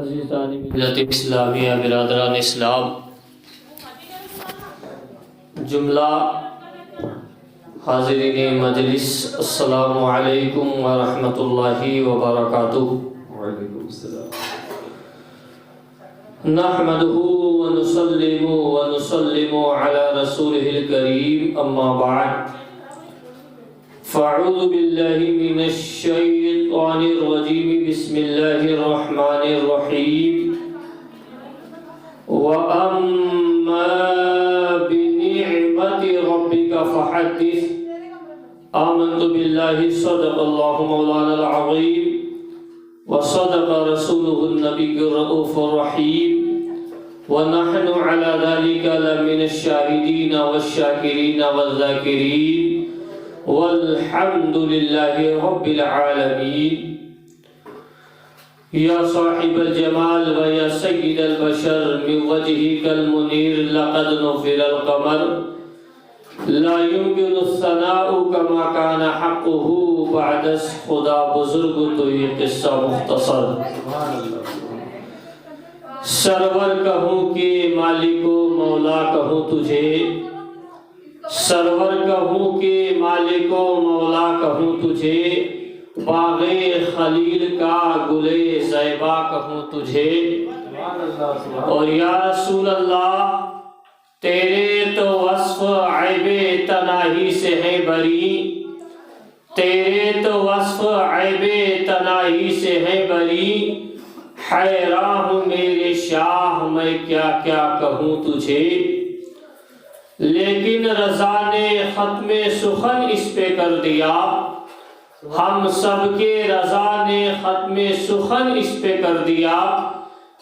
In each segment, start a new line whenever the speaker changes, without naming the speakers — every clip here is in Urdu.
عزیزان ملت اسلامیہ، برادران اسلام، جملہ حاضرین مجلس، السلام علیکم ورحمۃ اللہ وبرکاتہ۔
وعلیکم السلام۔
نحمده ونسلم على رسوله الكريم، اما بعد، فاعوذ باللہ من الشیطان الرجیم، بسم اللہ الرحمن الرحیم۔ وَأَمَّا بِنِعْمَةِ رَبِّكَ فَحَدِّثْ۔ آمنت باللہ، صدق اللہ مولانا العظیم، وصدق رسوله النبی الرؤوف الرحیم، ونحن على ذلك لمن الشاهدين والشاكرين والذاكرين، والحمد لله رب العالمين۔ یا صاحب الجمال ویا سید البشر، من وجهك المنیر لقد نفر القمر، لا يمكن الثناء كما كان حقه بعد خدا بزرگ تو یہ قصہ مختصر۔ سرور کہوں کہ مالک و مولا کہوں تجھے، سرور کہوں کہ مالک و مولا کہوں تجھے، باغ خلیل کا گلے زیبا کہوں تجھے۔ اور یا رسول اللہ، تیرے تو وصف عیب تناہی سے ہے بری، تیرے تو وصف عیب تناہی سے ہے بری، حیراں ہوں میرے شاہ میں کیا کیا کہوں تجھے۔ لیکن رضا نے ختم سخن اس پہ کر دیا، ہم سب کے رضا نے ختم سخن اس پہ کر دیا،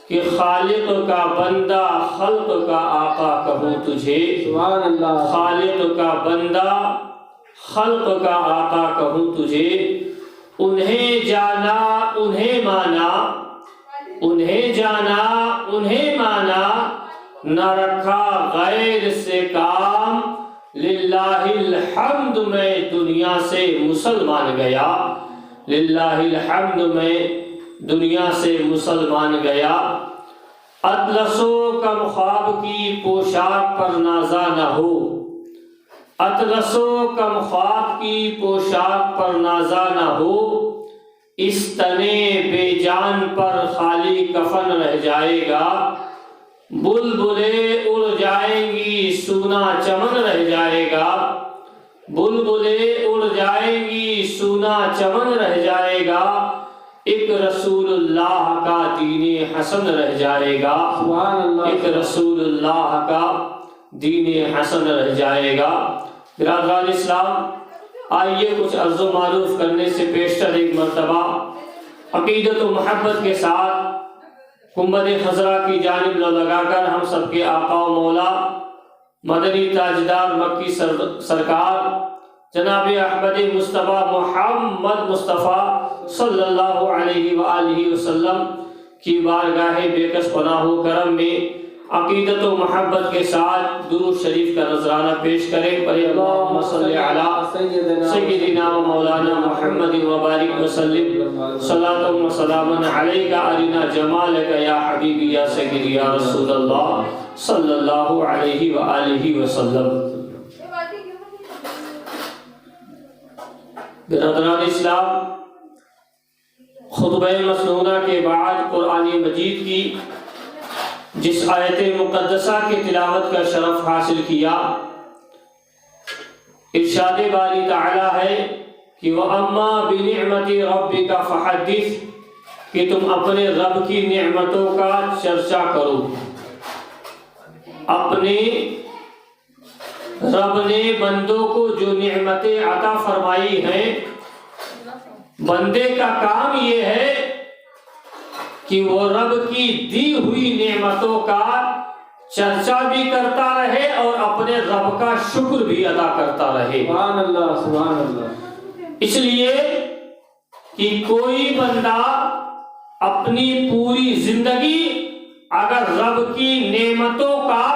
کہ خالق کا بندہ خلق کا آقا کہوں تجھے۔ سبحان اللہ۔ خالق کا بندہ خلق کا آقا کہوں تجھے۔ انہیں جانا انہیں مانا، انہیں جانا انہیں مانا، نہ رکھا غیر سے کام، للہ الحمد میں دنیا سے مسلمان گیا، للہ الحمد میں دنیا سے مسلمان گیا۔ اطلس و کم خواب کی پوشاک پر نازا نہ ہو، اطلس و کم خواب کی پوشاک پر نازا نہ ہو، اس تنے بے جان پر خالی کفن رہ جائے گا، بلبلیں اڑ جائیں گی سونا چمن رہ جائے گا، بلبلیں اڑ جائیں گی سونا چمن رہ جائے گا، ایک رسول اللہ کا دین حسن رہ جائے گا، ایک رسول اللہ کا دین حسن رہ جائے گا۔ برادران اسلام، آئیے کچھ عرض و معروف کرنے سے پیشتر ایک مرتبہ عقیدت و محبت کے ساتھ گنبد خضرا کی جانب لگا کر ہم سب کے آقا و مولا مدنی تاجدار مکی سرکار جناب احمد مصطفیٰ محمد مصطفیٰ صلی اللہ علیہ وآلہ وسلم کی بارگاہ بے کس پناہ و کرم میں عقیدت و محبت کے ساتھ درود شریف کا نذرانہ پیش کریں۔ پڑھیں اللہم صلی علی سیدنا و مولانا محمد وبارک وسلم، صلاۃ و سلام علیک ارنا جمالک یا حبیبی یا سیدی یا رسول اللہ صلی اللہ علیہ وآلہ وسلم۔ برادران اسلام، خطبہ مسنونہ کے بعد قرآن مجید کی جس آیت مقدسہ کی تلاوت کا شرف حاصل کیا، ارشاد باری تعالی ہے کہ وَأَمَّا بِنِعْمَةِ رَبِّكَ فَحَدِّثْ، کہ تم اپنے رب کی نعمتوں کا چرچا کرو۔ اپنے رب نے بندوں کو جو نعمتیں عطا فرمائی ہیں، بندے کا کام یہ ہے کہ وہ رب کی دی ہوئی نعمتوں کا چرچا بھی کرتا رہے اور اپنے رب کا شکر بھی ادا کرتا رہے۔ سبحان اللہ، سبحان اللہ۔ اس لیے کہ کوئی بندہ اپنی پوری زندگی اگر رب کی نعمتوں کا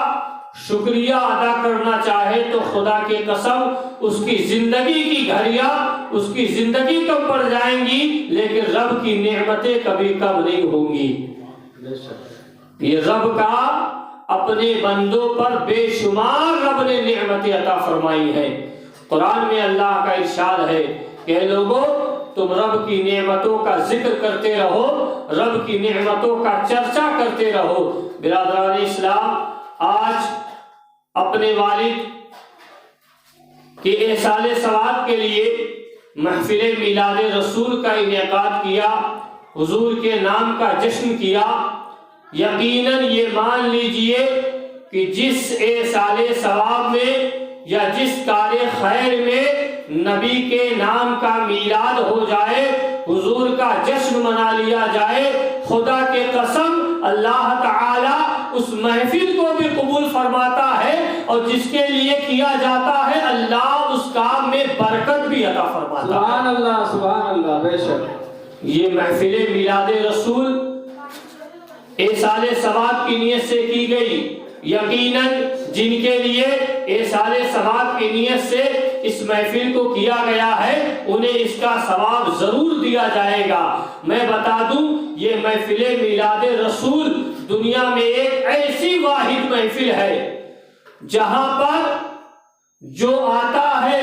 شکریہ ادا کرنا چاہے تو خدا کی قسم اس کی زندگی کی گھڑیاں اس کی زندگی کم پڑ جائیں گی، لیکن رب کی نعمتیں کبھی کم نہیں ہوں گی۔ یہ رب کا اپنے بندوں پر بے شمار رب نے نعمتیں عطا فرمائی ہیں۔ قرآن میں اللہ کا ارشاد ہے کہ اے لوگوں تم رب کی نعمتوں کا ذکر کرتے رہو، رب کی نعمتوں کا چرچا کرتے رہو۔ برادران اسلام، آج اپنے والد کے احسان ثواب کے لیے محفل میلاد رسول کا انعقاد کیا، حضور کے نام کا جشن کیا۔ یقیناً یہ مان لیجئے کہ جس احسان ثواب میں یا جس کار خیر میں نبی کے نام کا میلاد ہو جائے، حضور کا جشن منا لیا جائے، خدا کے قسم اللہ تعالی اس محفل کو بھی قبول فرماتا ہے، اور جس کے لیے کیا جاتا ہے اللہ اس کام میں برکت بھی عطا فرماتا ہے۔
سبحان اللہ، سبحان اللہ، بے شک۔
یہ محفل میلاد رسول احسان ثواب کی نیت سے کی گئی۔ یقیناً جن کے لیے احسان ثواب کی نیت سے اس محفل کو کیا گیا ہے انہیں اس کا ثواب ضرور دیا جائے گا۔ میں بتا دوں یہ محفل میلاد رسول دنیا میں ایک ایسی واحد محفل ہے جہاں پر جو آتا ہے،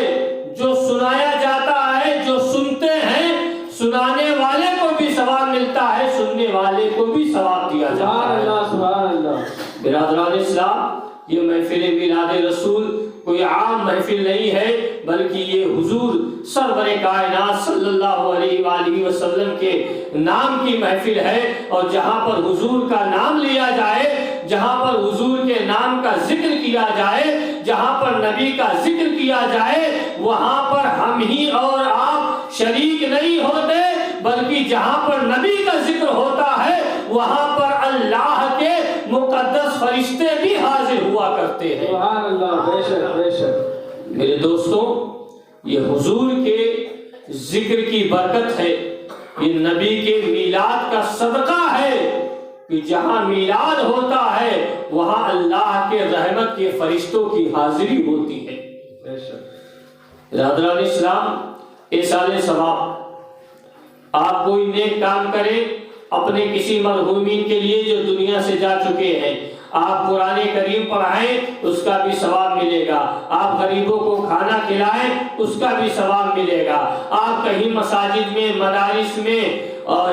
جو سنایا جاتا ہے، جو سنتے ہیں، سنانے والے کو بھی ثواب ملتا ہے، سننے والے کو بھی ثواب دیا جاتا ہے۔
سبحان اللہ۔
برادران اسلام، یہ محفل میلاد رسول کوئی عام محفل نہیں ہے، بلکہ یہ حضور سرور کائنات صلی اللہ علیہ وآلہ وسلم کے نام کی محفل ہے، اور جہاں پر حضور کا نام لیا جائے، جہاں پر حضور کے نام کا ذکر کیا جائے، جہاں پر نبی کا ذکر کیا جائے، وہاں پر ہم ہی اور آپ شریک نہیں ہوتے، بلکہ جہاں پر نبی کا ذکر ہوتا ہے وہاں پر اللہ کے مقدس فرشتے بھی حاضر ہوا کرتے ہیں۔
سبحان اللہ، بے شک، بے شک۔
میرے دوستوں، یہ حضور کے ذکر کی برکت ہے، یہ نبی کے میلاد کا صدقہ ہے کہ جہاں میلاد ہوتا ہے وہاں اللہ کے رحمت کے فرشتوں کی حاضری ہوتی ہے۔
بے شک۔
برادران اسلام، احسان ثواب، آپ کوئی نیک کام کریں اپنے کسی مرحومین کے لیے جو دنیا سے جا چکے ہیں، آپ قرآن کریم پڑھائیں اس کا بھی ثواب ملے گا، آپ غریبوں کو کھانا کھلائیں اس کا بھی ثواب ملے گا، آپ کہیں مساجد میں، مدارس میں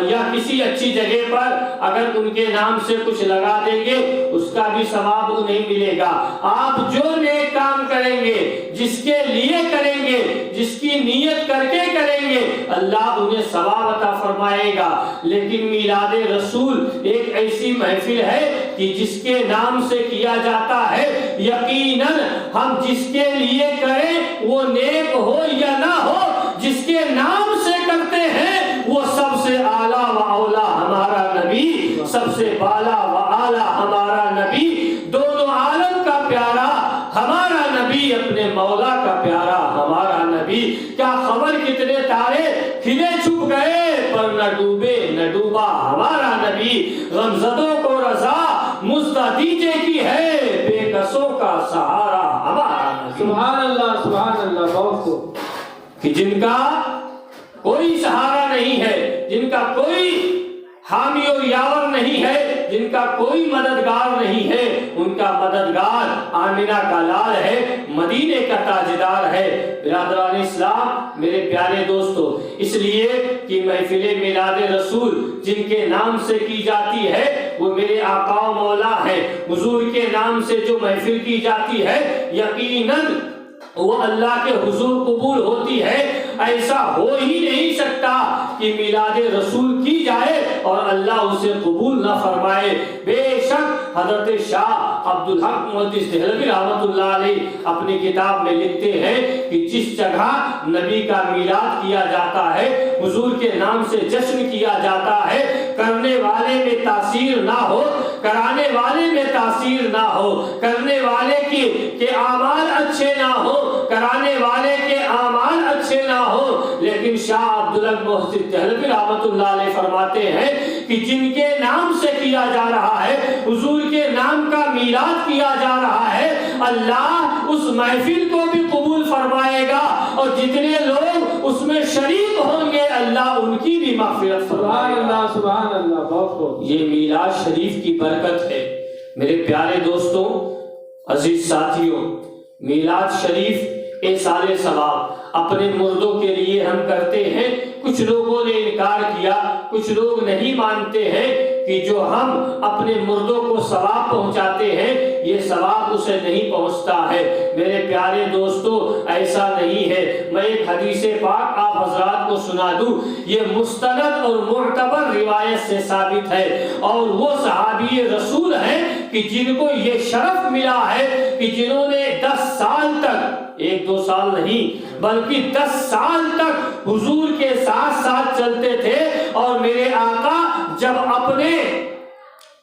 یا کسی اچھی جگہ پر اگر ان کے نام سے کچھ لگا دیں گے اس کا بھی ثواب انہیں ملے گا۔ آپ جو نیک کام کریں گے، جس کے لیے کریں گے، جس کی نیت کر کے کریں گے، اللہ انہیں ثواب عطا فرمائے گا۔ لیکن میلاد رسول ایک ایسی محفل ہے کہ جس کے نام سے کیا جاتا ہے، یقیناً ہم جس کے لیے کریں وہ نیک ہو یا نہ ہو، جس کے نام سے کرتے ہیں وہ سب سے اعلیٰ و اولا ہمارا نبی، سب سے بالا و اعلیٰ ہمارا نبی، دونوں عالم کا پیارا ہمارا نبی، اپنے مولا کا پیارا ہمارا نبی۔ کیا خبر کتنے تارے کھلے چھپ گئے پر نہ ڈوبے نہ ڈوبا ہمارا نبی، غمزدوں کو رضا مزدہ دیجے کی ہے، بے کسوں کا سہارا ہمارا نبی۔
سبحان اللہ، سبحان اللہ، بہت خوب۔
کہ جن کا کوئی سہارا نہیں ہے، جن کا کوئی حامی و یاور نہیں ہے، جن کا کوئی مددگار نہیں ہے، ان کا مددگار آمنہ کا لال ہے، مدینے کا تاجدار ہے۔ برادران اسلام، میرے پیارے دوستو، اس لیے کہ محفل میلاد رسول جن کے نام سے کی جاتی ہے وہ میرے آقا و مولا ہے۔ حضور کے نام سے جو محفل کی جاتی ہے یقیناً وہ اللہ کے حضور قبول ہوتی ہے۔ ایسا ہو ہی نہیں سکتا کہ میلاد رسول کی جائے اور اللہ اسے قبول نہ فرمائے۔ بے شک حضرت شاہ عبدالحق محدث دہلوی رحمۃ اللہ علیہ اپنی کتاب میں لکھتے ہیں کہ جس جگہ نبی کا میلاد کیا جاتا ہے، حضور کے نام سے جشن کیا جاتا ہے، کرنے والے میں تاثیر نہ ہو، کرانے والے میں تاثیر نہ ہو، کرنے والے کے اعمال اچھے نہ ہو، کرانے والے کے اعمال اچھے نہ ہو، لیکن شاہ عبدالحق محدث دہلوی رحمۃ اللہ علیہ فرماتے ہیں کہ جن کے نام سے کیا جا رہا ہے، حضور کے نام کا میلاد کیا جا رہا ہے، اللہ اس محفل کو بھی قبول فرمائے گا، اور جتنے لوگ اس میں شریک ہوں گے اللہ ان کی بھی مغفرت
سبحان
فرمائے گا۔
سبحان اللہ، بہت خوب۔
یہ میلاد شریف کی برکت ہے میرے پیارے دوستوں، عزیز ساتھیوں۔ میلاد شریف ایصال ثواب اپنے مردوں کے لیے ہم کرتے ہیں۔ کچھ لوگوں نے انکار کیا، کچھ لوگ نہیں مانتے ہیں کہ جو ہم اپنے مردوں کو ثواب پہنچاتے ہیں یہ ثواب اسے نہیں پہنچتا ہے۔ میرے پیارے دوستو، ایسا نہیں ہے۔ میں ایک حدیث پاک آپ حضرات کو سنا دوں، یہ مستند اور معتبر روایت سے ثابت ہے، اور وہ صحابی رسول ہیں کہ جن کو یہ شرف ملا ہے کہ جنہوں نے 10 سال تک، 1-2 سال نہیں بلکہ 10 سال تک حضور کے ساتھ ساتھ چلتے تھے، اور میرے آقا جب اپنے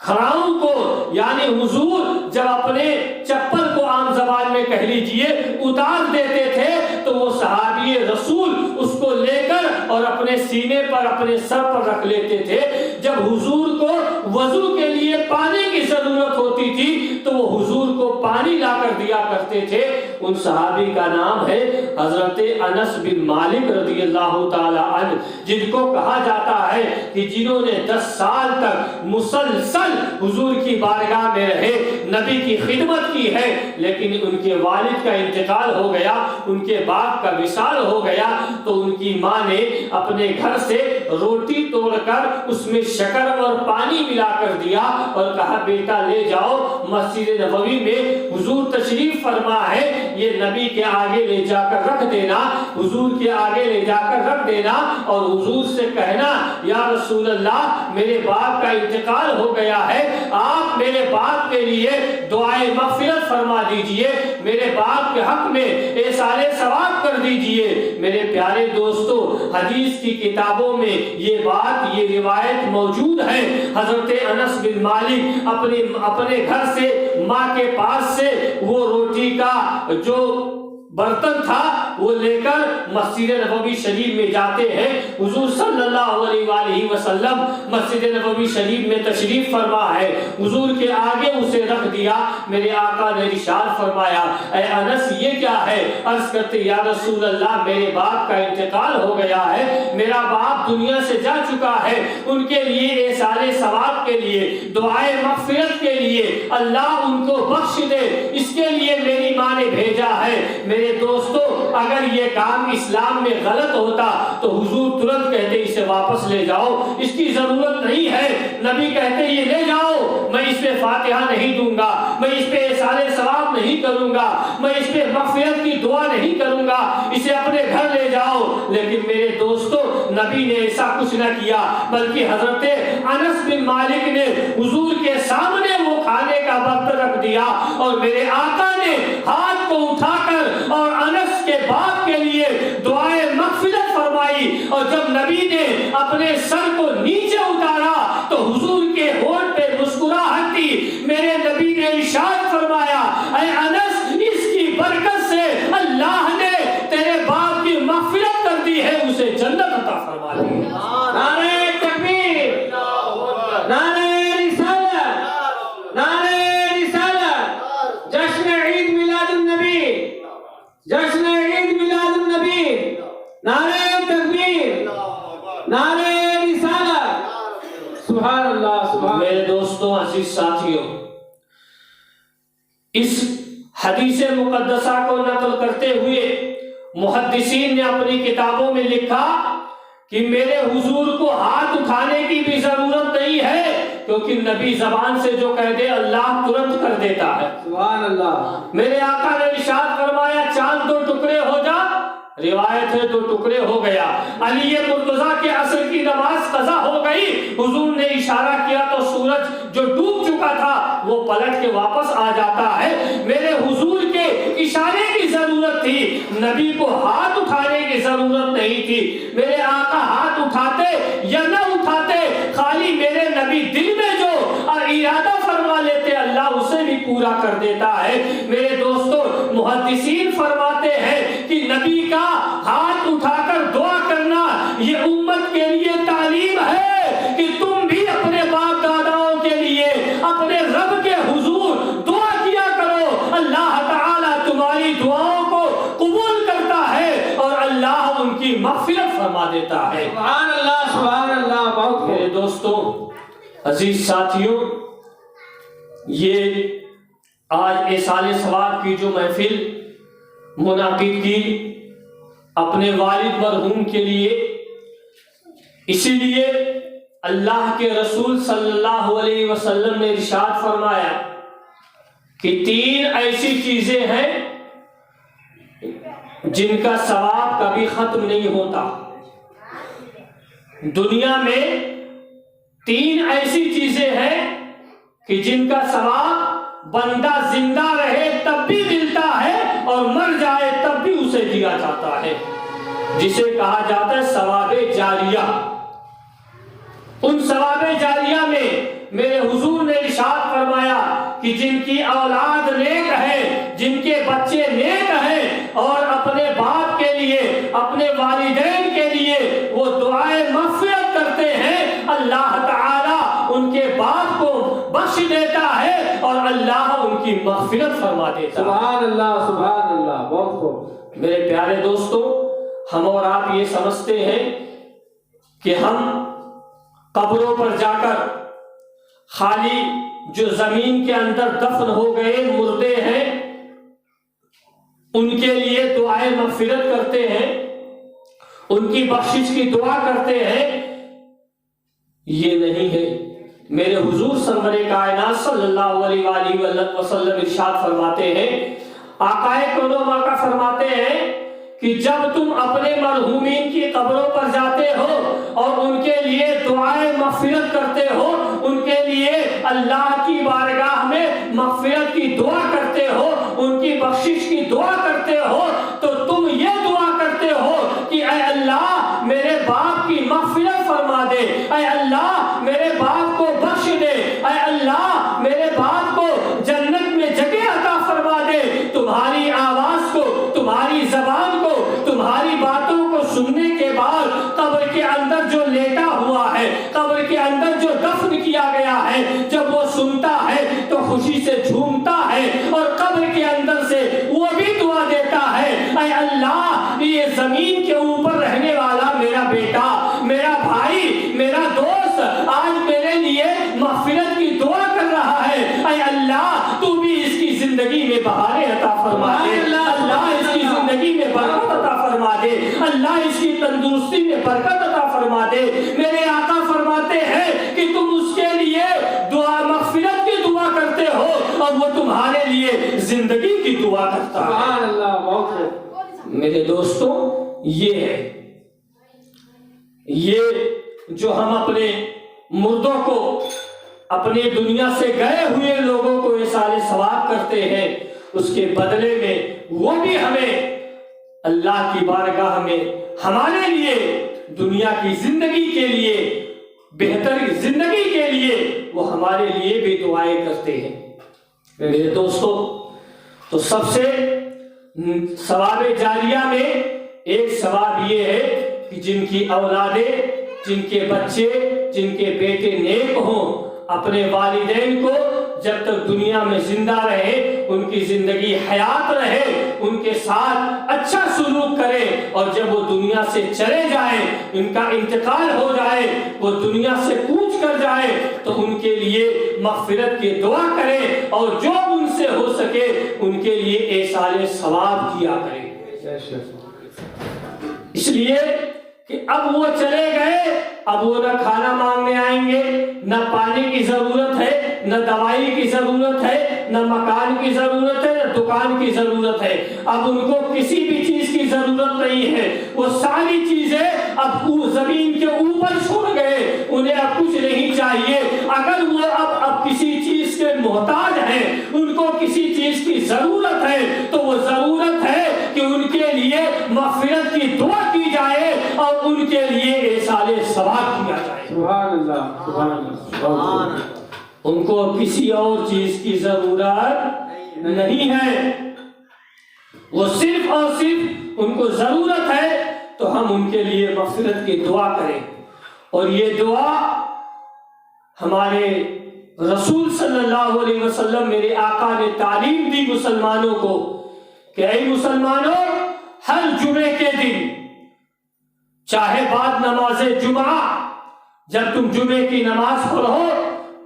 کھڑاؤں کو، یعنی حضور جب اپنے چپل کو عام زبان میں کہہ لیجئے اتار دیتے تھے تو وہ صحابی رسول اس کو لے کر اور اپنے سینے پر، اپنے سر پر رکھ لیتے تھے۔ جب حضور کو وضو کے لیے پانی کی ضرورت ہوتی تھی تو وہ حضور کو پانی لا کر دیا کرتے تھے۔ ان صحابی کا نام ہے حضرت انس بن مالک رضی اللہ تعالی عنہ، جن کو کہا جاتا ہے کہ جنہوں نے 10 سال تک مسلسل حضور کی بارگاہ میں رہے، نبی کی خدمت کی ہے، لیکن ان کے والد کا انتقال ہو گیا، ان کے باپ کا وصال ہو گیا، تو ان کی ماں نے اپنے گھر سے روٹی توڑ کر اس میں شکر اور پانی ملا کر دیا اور کہا بیٹا لے جاؤ مسجد نبوی میں حضور تشریف فرما ہے، یہ نبی کے آگے لے جا کر رکھ دینا، حضور کے آگے لے جا کر رکھ دینا، اور حضور سے کہنا یا رسول اللہ میرے باپ کا انتقال ہو گیا ہے، آپ میرے باپ کے لیے دعائے مغفرت فرما دیجئے، میرے باپ کے حق میں ایصال ثواب کر دیجئے۔ میرے پیارے دوستو، حدیث کی کتابوں میں یہ بات، یہ روایت موجود ہے۔ حضرت انس بن مالک اپنے گھر سے، ماں کے پاس سے وہ روٹی کا جو برتن تھا وہ لے کر مسجد نبوی شریف میں جاتے ہیں۔ حضور صلی اللہ علیہ وآلہ وسلم مسجد نبوی شریف میں تشریف فرما ہے، حضور کے آگے اسے رکھ دیا۔ میرے آقا نے ارشاد فرمایا اے انس یہ کیا ہے؟ عرض کرتے یا رسول اللہ میرے باپ کا انتقال ہو گیا ہے، میرا باپ دنیا سے جا چکا ہے، ان کے لیے ایصال ثواب کے لیے، دعائے مغفرت کے لیے اللہ ان کو بخش دے، اس کے لیے میری ماں نے بھیجا ہے۔ میرے دوستو، اگر یہ کام اسلام میں غلط ہوتا تو حضور ترنت کہتے اسے واپس لے جاؤ، اس کی ضرورت نہیں ہے۔ نبی کہتے یہ لے جاؤ، میں اس پہ فاتحہ نہیں دوں گا، میں اس پہ ایصال ثواب نہیں کروں گا، میں اس پہ مغفرت کی دعا نہیں کروں گا، اسے اپنے گھر لے جاؤ۔ لیکن میرے دوستو، نبی نے ایسا کچھ نہ کیا، بلکہ حضرت انس بن مالک نے حضور کے سامنے وہ کھانے کا برتن رکھ دیا، اور میرے آقا نے ہاتھ کو اٹھا کر اور انس کے باپ کے لیے دعائے مغفرت فرمائی، اور جب نبی نے اپنے سر کو نیچے اتارا تو حضور کے ہونٹ پہ مسکراہٹ تھی۔ میرے نبی نے ارشاد فرمایا اے انس اس کی برکت سے اللہ نے تیرے باپ کی مغفرت کر دی ہے، اسے جنت عطا فرما دی۔
نعرہ تکبیر، نعرہ رسالت، نعرہ رسالت، جشن عید میلاد النبی، جشن عید میلاد النبی، نعرہ تکبیر، نعرہ رسالت، سبحان اللہ سبحان اللہ۔
میرے دوستوں، عزیز ساتھیوں، اس حدیث مقدسہ کو نقل کرتے ہوئے محدثین نے اپنی کتابوں میں لکھا کہ میرے حضور کو ہاتھ اٹھانے کی بھی ضرورت نہیں ہے، کیونکہ نبی زبان سے جو کہہ دے اللہ ترنت کر دیتا ہے۔
سبحان اللہ۔
میرے آقا نے ارشاد فرمایا چاند 2 ٹکڑے ہو جا، روایت ہے 2 ٹکڑے ہو گیا۔ علی مرتضیٰ کے عصر کی نماز قضا ہو گئی، حضور نے اشارہ کیا تو سورج جو ڈوب چکا تھا وہ پلٹ کے واپس آ جاتا ہے۔ میرے حضور کے اشارے کی ضرورت تھی، نبی کو ہاتھ اٹھانے کی ضرورت نہیں تھی۔ میرے آقا ہاتھ اٹھاتے یا نہ اٹھاتے، خالی میرے نبی دل میں جو ارادہ فرما لیتے اللہ اسے بھی پورا کر دیتا ہے۔ میرے دوستو، محدثین فرماتے ہیں کہ نبی کا ہاتھ اٹھا کر دعا کرنا یہ امت کے لیے تعلیم ہے کہ تم بھی اپنے باپ داداؤں کے لیے اپنے رب کے حضور دعا کیا کرو، اللہ تعالیٰ تمہاری دعاؤں کو قبول کرتا ہے اور اللہ ان کی مغفرت فرما دیتا ہے۔
سبحان اللہ، بہت
میرے دوستوں، عزیز ساتھیوں، یہ آج ایصال ثواب کی جو محفل منعقد کی اپنے والد مرحوم کے لیے، اسی لیے اللہ کے رسول صلی اللہ علیہ وسلم نے ارشاد فرمایا کہ 3 ایسی چیزیں ہیں جن کا ثواب کبھی ختم نہیں ہوتا۔ دنیا میں 3 ایسی چیزیں ہیں کہ جن کا ثواب بندہ زندہ رہے تب بھی ملتا ہے اور مر جائے تب بھی اسے دیا جاتا ہے، جسے کہا جاتا ہے ثواب جاریہ۔ ان ثواب جاریہ میں میرے حضور نے ارشاد فرمایا کہ جن کی اولاد نیک ہے، جن کے بچے نیک ہیں اور اپنے باپ کے لیے، اپنے والدین کے لیے وہ دعائیں مغفرت کرتے ہیں، اللہ تعالیٰ ان کے باپ کو بخش دیتا ہے اور اللہ ان کی مغفرت فرما دیتا ہے۔
سبحان اللہ، بہت خوب۔
میرے پیارے دوستوں، ہم اور آپ یہ سمجھتے ہیں کہ ہم قبروں پر جا کر خالی جو زمین کے اندر دفن ہو گئے مردے ہیں ان کے لیے دعائیں مغفرت کرتے ہیں، ان کی بخشش کی دعا کرتے ہیں، یہ نہیں ہے۔ میرے حضور سرور کائنات صلی اللہ علیہ وآلہ وسلم ارشاد فرماتے ہیں، آقا کونم آقا فرماتے ہیں کہ جب تم اپنے مرحومین کی قبروں پر جاتے ہو اور ان کے لیے دعائیں مغفرت کرتے ہو، ان کے لیے اللہ کی بارگاہ میں مغفرت کی دعا کرتے ہو، ان کی بخشش کی دعا کرتے ہو، تو تم یہ دعا کرتے ہو کہ اے اللہ میرے باپ کی مغفرت فرما دے، اے اللہ میرے باپ کو بخش دے، اے اللہ میرے باپ کو جنت میں جگہ عطا فرما دے۔ تمہاری آواز کو، تمہاری زبان کو، تمہاری باتوں کو سننے کے بعد قبر کے اندر جو لیٹا ہوا ہے، قبر کے اندر جو دفن کیا گیا ہے، جب وہ سنتا ہے تو خوشی سے جھومتا ہے اور قبر کے اندر سے وہ بھی دعا دیتا ہے، اے اللہ یہ زمین کے اوپر رہنے والا میرا بیٹا، میرا بھائی، میرا دوست آج میرے لیے مغفرت کی دعا کر رہا ہے، اے اللہ تو بھی اس کی زندگی میں بہاریں عطا فرما دے، اللہ اس کی زندگی میں برکت عطا فرما دے، اللہ اس کی تندرستی میں برکت عطا فرما دے۔ میرے آقا فرماتے ہیں کہ تم اس کے لیے دعا مغفرت کی دعا کرتے ہو اور وہ تمہارے لیے زندگی کی دعا کرتا ہے۔
سبحان اللہ، بہت خوب۔
میرے دوستوں، یہ ہے، یہ جو ہم اپنے مردوں کو، اپنے دنیا سے گئے ہوئے لوگوں کو ایصال ثواب کرتے ہیں، اس کے بدلے میں وہ بھی ہمیں اللہ کی بارگاہ میں ہمارے لیے دنیا کی زندگی کے لیے، بہتر زندگی کے لیے وہ ہمارے لیے بھی دعائیں کرتے ہیں۔ میرے دوستو، تو سب سے ثواب جاریہ میں ایک ثواب یہ ہے کہ جن کی اولادیں، جن کے بچے، جن کے بیٹے نیک ہوں، اپنے والدین کو جب تک دنیا میں زندہ رہے، ان کی زندگی حیات رہے، ان کے ساتھ اچھا سلوک کرے، اور جب وہ دنیا سے چلے جائیں، ان کا انتقال ہو جائے، وہ دنیا سے کوچ کر جائے، تو ان کے لیے مغفرت کی دعا کرے اور جو ان سے ہو سکے ان کے لیے ایصال ثواب کیا کرے۔ اس لیے کہ اب وہ چلے گئے، اب وہ نہ کھانا مانگنے آئیں گے، نہ پانی کی ضرورت ہے، نہ دوائی کی ضرورت ہے، نہ مکان کی ضرورت ہے، نہ دکان کی ضرورت ہے، اب ان کو کسی بھی چیز کی ضرورت نہیں ہے، وہ ساری چیزیں اب زمین کے اوپر چھوڑ گئے، انہیں اب کچھ نہیں چاہیے۔ اگر وہ اب کسی چیز کے محتاج ہیں، ان کو کسی چیز کی ضرورت ہے، تو وہ ضرورت ہے کہ ان کے لیے مغفرت کی دعا کی جائے اور ان کے لیے ایصال ثواب کیا جائے۔
سبحان اللہ، سبحان اللہ۔
ان کو کسی اور چیز کی ضرورت نہیں ہے، وہ صرف اور صرف ان کو ضرورت ہے تو ہم ان کے لیے مغفرت کی دعا کریں۔ اور یہ دعا ہمارے رسول صلی اللہ علیہ وسلم، میرے آقا نے تعلیم دی مسلمانوں کو کہ اے مسلمانوں، ہر جمعے کے دن چاہے بعد نماز جمعہ، جب تم جمعے کی نماز پڑھو،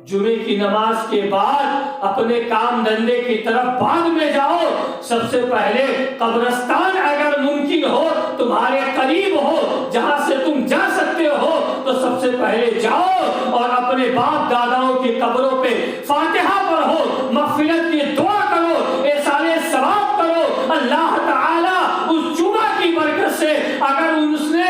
جمعے کی نماز کے بعد اپنے کام دھندے کی طرف بعد میں جاؤ، سب سے پہلے قبرستان اگر ممکن ہو تمہارے قریب ہو جہاں سے تم جا سکتے ہو تو سب سے پہلے جاؤ اور اپنے باپ داداؤں کی قبروں پہ فاتحہ پڑھو، مغفرت کی دعا کرو، ایصال ثواب کرو۔ اللہ تعالی اس جمعہ کی برکت سے اگر اس نے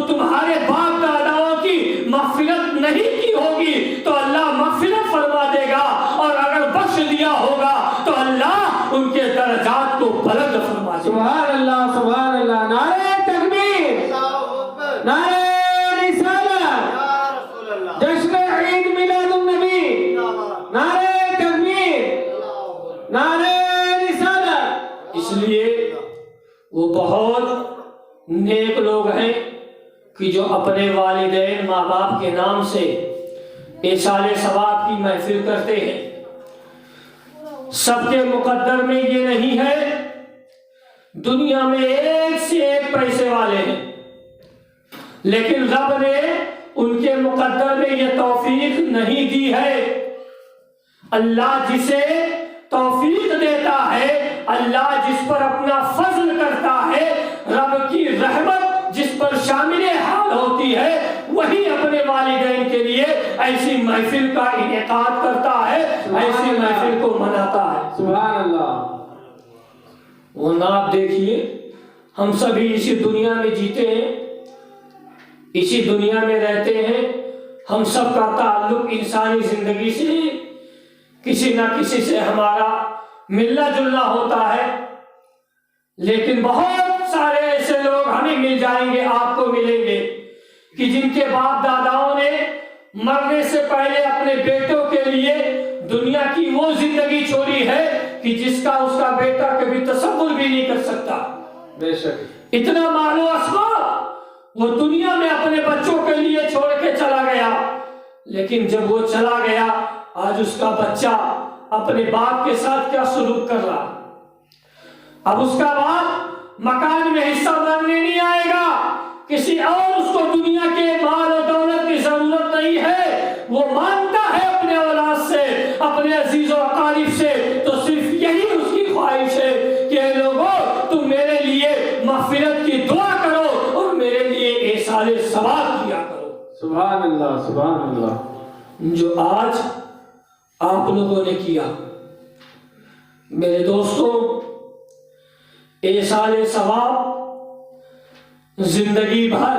تمہارے باپ داداؤں کی مغفرت نہیں کی ہوگی تو اللہ مغفرت فرما دے گا، اور اگر بخش دیا ہوگا تو اللہ ان کے درجات کو بلند فرما دے گا۔
سبحان اللہ، سبحان اللہ، نعرہ تکبیر، نعرہ رسالت، جشن عید میلاد النبی، نعرہ تکبیر، نعرہ رسالت۔
اس لیے وہ بہت نیک لوگ ہیں کہ جو اپنے والدین ماں باپ کے نام سے ایصال ثواب کی محفل کرتے ہیں۔ سب کے مقدر میں یہ نہیں ہے، دنیا میں ایک سے ایک پیسے والے ہیں، لیکن رب نے ان کے مقدر میں یہ توفیق نہیں دی ہے۔ اللہ جسے توفیق دیتا ہے، اللہ جس پر اپنا فضل کرتا ہے، رب کی رحمت جس پر شامل حال ہوتی ہے، وہی اپنے والدین کے لیے ایسی محفل کا انعقاد کرتا ہے، ایسی محفل کو مناتا ہے۔
سبحان اللہ۔
وہ آپ دیکھیے، ہم سبھی اسی دنیا میں جیتے ہیں، اسی دنیا میں رہتے ہیں، ہم سب کا تعلق انسانی زندگی سے کسی نہ کسی سے ہمارا ملنا جلنا ہوتا ہے، لیکن بہت سارے ایسے لوگ ہمیں مل جائیں گے، آپ کو ملیں گے کہ جن کے باپ داداؤں نے مرنے سے پہلے اپنے بیٹوں کے لیے دنیا کی وہ زندگی چھوڑی ہے کہ جس کا اس کا بیٹا کبھی تصور بھی نہیں کر سکتا۔
بے شک
اتنا مال و اسباب وہ دنیا میں اپنے بچوں کے لیے چھوڑ کے چلا گیا، لیکن جب وہ چلا گیا آج اس کا بچہ اپنے باپ کے ساتھ کیا سلوک کر رہا۔ اب اس کا باپ مکان میں حصہ مانگنے نہیں آئے گا، کسی اور اس کو دنیا کے مال و دولت کی ضرورت نہیں ہے، وہ مانگتا ہے اپنے اولاد سے، اپنے عزیز و اقارب سے، تو صرف یہی اس کی خواہش ہے کہ اے لوگوں تم میرے لیے مغفرت کی دعا کرو اور میرے لیے ایصال ثواب کیا کرو۔
سبحان اللہ، سبحان اللہ۔
جو آج آپ لوگوں نے کیا میرے دوستوں، ایصال ثواب زندگی بھر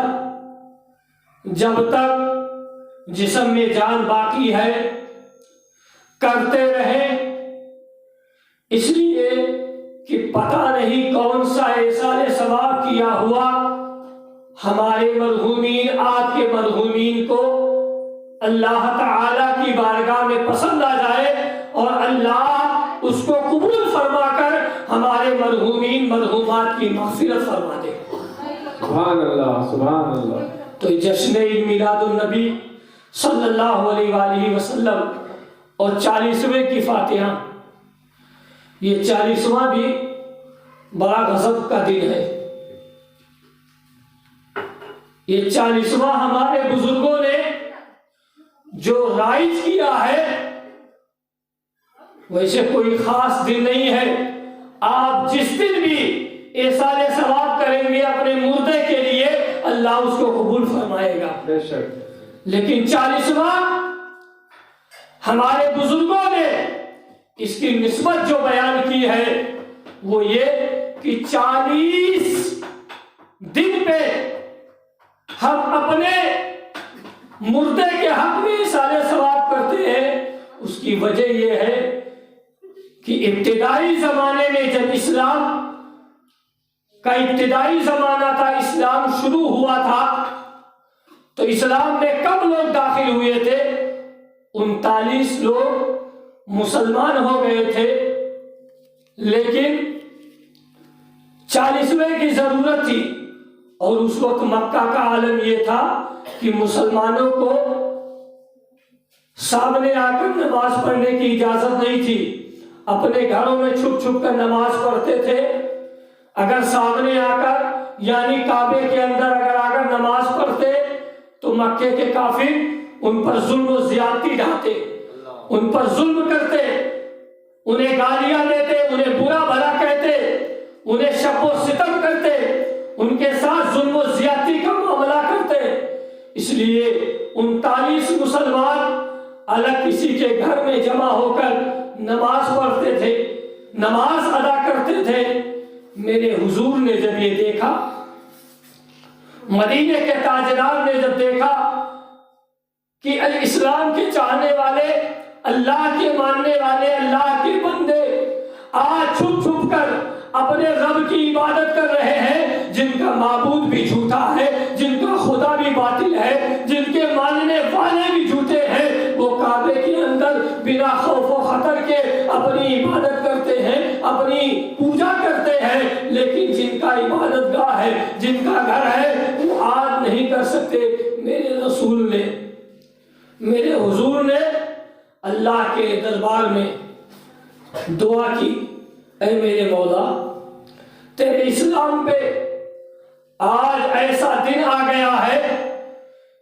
جب تک جسم میں جان باقی ہے کرتے رہے، اس لیے کہ پتہ نہیں کون سا ایصال ثواب کیا ہوا ہمارے مرحومین، آپ کے مرحومین کو اللہ تعالی کی بارگاہ میں پسند آ جائے اور اللہ اس کو قبول فرما کر ہمارے مرحومین مرحومات کی مغفرت فرما دے۔
سبحان اللہ، سبحان اللہ۔
تو جشن عید میلاد النبی صلی اللہ علیہ وآلہ وسلم اور 40ویں کی فاتحہ، یہ 40واں بھی بڑا غضب کا دن ہے۔ یہ 40واں ہمارے بزرگوں نے جو رائج کیا ہے، ویسے کوئی خاص دن نہیں ہے۔ آپ جس دن بھی ایصال ثواب کریں گے اپنے مردے کے لیے، اللہ اس کو قبول فرمائے گا۔
بے شک۔
لیکن 40واں ہمارے بزرگوں نے اس کی نسبت جو بیان کی ہے وہ یہ کہ 40 دن پہ ہم اپنے مردے کے حق میں ایصال ثواب کرتے ہیں۔ اس کی وجہ یہ ہے کہ ابتدائی زمانے میں جب اسلام کا ابتدائی زمانہ تھا، اسلام شروع ہوا تھا، تو اسلام میں کم لوگ داخل ہوئے تھے؟ 39 لوگ مسلمان ہو گئے تھے، لیکن 40ویں کی ضرورت تھی، اور اس وقت مکہ کا عالم یہ تھا کہ مسلمانوں کو سامنے آ کر نماز پڑھنے کی اجازت نہیں تھی، اپنے گھروں میں چھپ چھپ کر نماز پڑھتے تھے۔ اگر سامنے آ کر یعنی کعبے کے اندر اگر آ کر نماز مکے کے کافر ان پر ظلم و زیادتی ڈھاتے، ان پر ظلم کرتے، انہیں گالیاں دیتے، انہیں برا بھلا کہتے، انہیں شب و ستم کرتے، ان کے ساتھ ظلم و زیادتی کا معاملہ کرتے۔ اس لیے 39 مسلمان الگ کسی کے گھر میں جمع ہو کر نماز پڑھتے تھے، نماز ادا کرتے تھے۔ میرے حضور نے جب یہ دیکھا، مدینے کے تاجدار نے جب دیکھا کہ اسلام کے چاہنے والے، اللہ کے ماننے والے، اللہ کے بندے آج چھپ چھپ کر اپنے رب کی عبادت کر رہے ہیں، جن کا معبود بھی جھوٹا ہے، جن کا خدا بھی باطل ہے، جن کے ماننے والے بھی جھوٹے ہیں، وہ کعبے کے اندر بنا خوف و خطر کے اپنی عبادت کرتے ہیں، اپنی پوجا کرتے ہیں، لیکن جن کا عبادت گاہ ہے، جن کا گھر ہے، وہ آج نہیں کر سکتے۔ میرے رسول نے، میرے حضور نے اللہ کے دربار میں دعا کی، اے میرے مولا، تیرے اسلام پہ آج ایسا دن آ گیا ہے